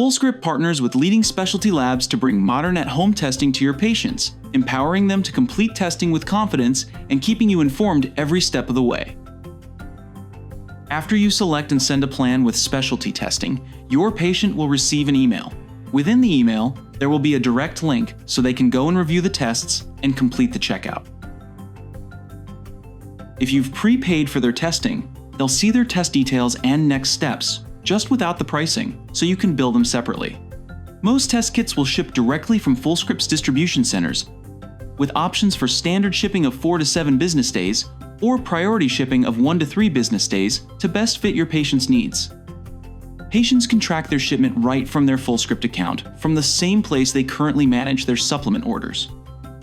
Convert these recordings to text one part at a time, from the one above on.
Fullscript partners with leading specialty labs to bring modern at-home testing to your patients, empowering them to complete testing with confidence and keeping you informed every step of the way. After you select and send a plan with specialty testing, your patient will receive an email. Within the email, there will be a direct link so they can go and review the tests and complete the checkout. If you've prepaid for their testing, they'll see their test details and next steps, just without the pricing, so you can bill them separately. Most test kits will ship directly from Fullscript's distribution centers, with options for standard shipping of 4 to 7 business days or priority shipping of 1 to 3 business days to best fit your patient's needs. Patients can track their shipment right from their Fullscript account, from the same place they currently manage their supplement orders.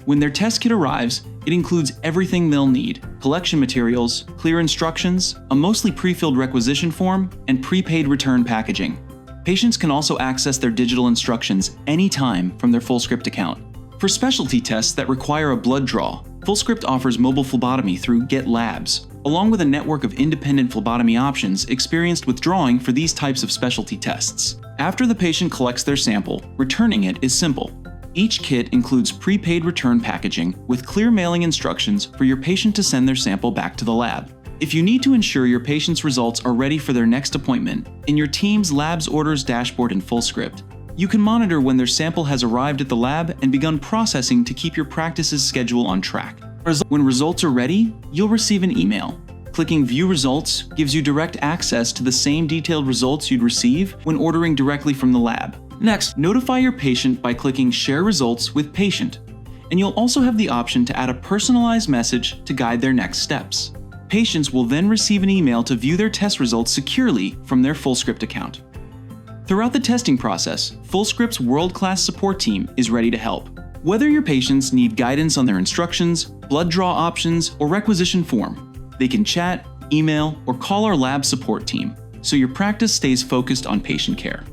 When their test kit arrives, it includes everything they'll need: collection materials, clear instructions, a mostly pre-filled requisition form, and prepaid return packaging. Patients can also access their digital instructions anytime from their Fullscript account. For specialty tests that require a blood draw, Fullscript offers mobile phlebotomy through Get Labs, along with a network of independent phlebotomy options experienced with drawing for these types of specialty tests. After the patient collects their sample, returning it is simple. Each kit includes prepaid return packaging with clear mailing instructions for your patient to send their sample back to the lab. If you need to ensure your patient's results are ready for their next appointment, in your team's Labs Orders dashboard in Fullscript, you can monitor when their sample has arrived at the lab and begun processing to keep your practice's schedule on track. When results are ready, you'll receive an email. Clicking View Results gives you direct access to the same detailed results you'd receive when ordering directly from the lab. Next, notify your patient by clicking Share Results with Patient, and you'll also have the option to add a personalized message to guide their next steps. Patients will then receive an email to view their test results securely from their Fullscript account. Throughout the testing process, Fullscript's world-class support team is ready to help. Whether your patients need guidance on their instructions, blood draw options, or requisition form, they can chat, email, or call our lab support team, so your practice stays focused on patient care.